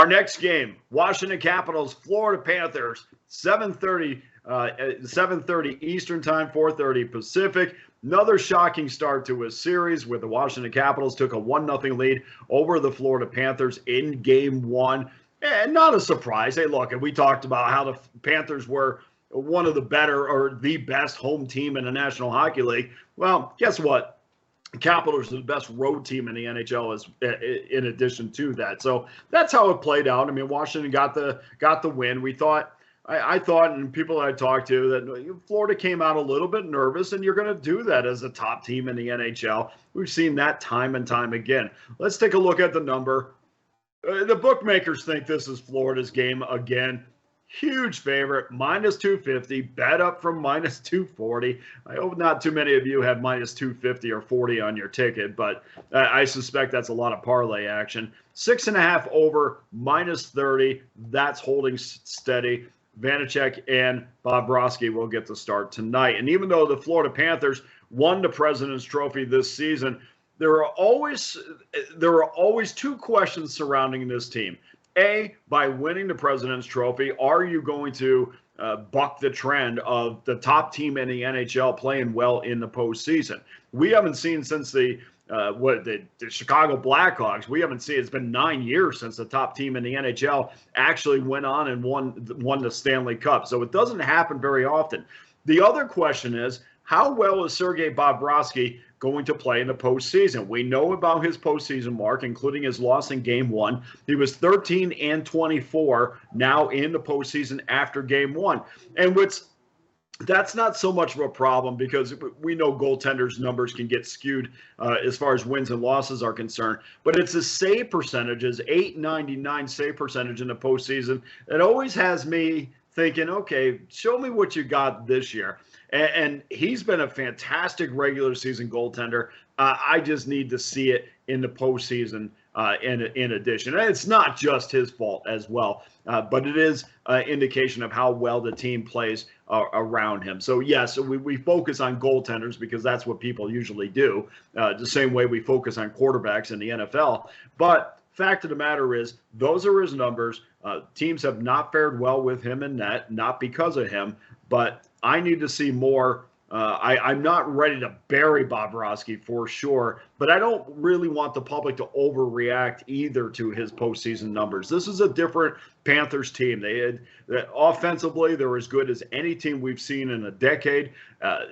Our next game, Washington Capitals, Florida Panthers, 7:30 Eastern Time, 4:30 Pacific. Another shocking start to a series where the Washington Capitals took a 1-0 lead over the Florida Panthers in Game 1. And not a surprise. Hey, look, and we talked about how the Panthers were one of the better or the best home team in the National Hockey League. Well, guess what? Capitals are the best road team in the NHL in addition to that. So that's how it played out. I mean, Washington got the win. We thought, I thought, and people I talked to, that Florida came out a little bit nervous, and you're going to do that as a top team in the NHL. We've seen that time and time again. Let's take a look at the number. The bookmakers think this is Florida's game again. Huge favorite, minus 250, bet up from minus 240. I hope not too many of you have minus 250 or 40 on your ticket, but I suspect that's a lot of parlay action. 6.5 over, minus 30. That's holding steady. Vanacek and Bobrovsky will get the start tonight. And even though the Florida Panthers won the President's Trophy this season, there are always two questions surrounding this team. A, by winning the President's Trophy, are you going to buck the trend of the top team in the NHL playing well in the postseason? We haven't seen since the Chicago Blackhawks. We haven't seen. It's been 9 years since the top team in the NHL actually went on and won the Stanley Cup. So it doesn't happen very often. The other question is, how well is Sergei Bobrovsky going to play in the postseason? We know about his postseason mark, including his loss in Game 1. He was 13-24 now in the postseason after Game 1. And that's not so much of a problem because we know goaltenders' numbers can get skewed as far as wins and losses are concerned. But it's the save percentages, .899 save percentage in the postseason, that always has me thinking, okay, show me what you got this year. And he's been a fantastic regular season goaltender. I just need to see it in the postseason in addition. And it's not just his fault as well, but it is an indication of how well the team plays around him. So, yes, we focus on goaltenders because that's what people usually do, the same way we focus on quarterbacks in the NFL. But fact of the matter is, those are his numbers. Teams have not fared well with him in net, not because of him, but I need to see more. I'm not ready to bury Bobrovsky for sure, but I don't really want the public to overreact either to his postseason numbers. This is a different Panthers team. Offensively, they're as good as any team we've seen in a decade.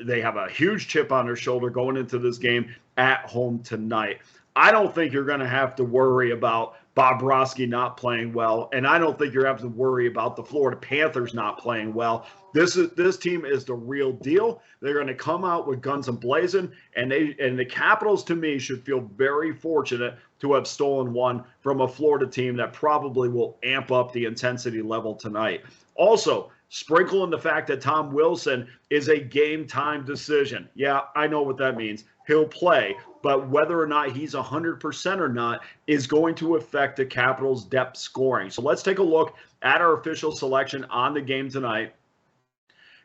They have a huge chip on their shoulder going into this game at home tonight. I don't think you're going to have to worry about Bobrovsky not playing well, and I don't think you're having to worry about the Florida Panthers not playing well. This team is the real deal. They're going to come out with guns and blazing, and the Capitals, to me, should feel very fortunate to have stolen one from a Florida team that probably will amp up the intensity level tonight. Also, sprinkle in the fact that Tom Wilson is a game-time decision. Yeah, I know what that means. He'll play, but whether or not he's 100% or not is going to affect the Capitals' depth scoring. So let's take a look at our official selection on the game tonight.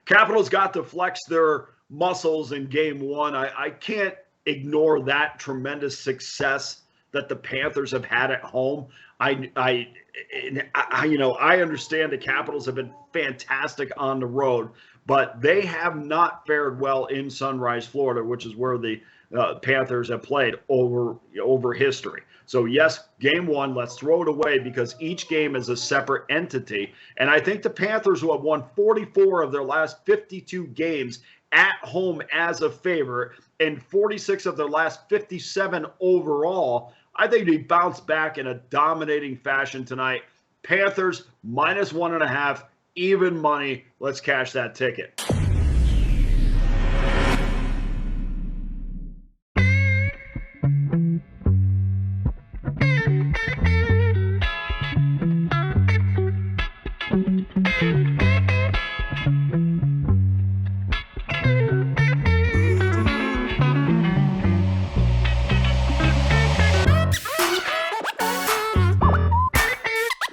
Capitals got to flex their muscles in Game 1. I can't ignore that tremendous success that the Panthers have had at home. I understand the Capitals have been fantastic on the road, but they have not fared well in Sunrise, Florida, which is where the Panthers have played over history. So, yes, Game 1, let's throw it away because each game is a separate entity. And I think the Panthers, who have won 44 of their last 52 games at home as a favorite and 46 of their last 57 overall, I think they bounce back in a dominating fashion tonight. Panthers minus 1.5, even money. Let's cash that ticket.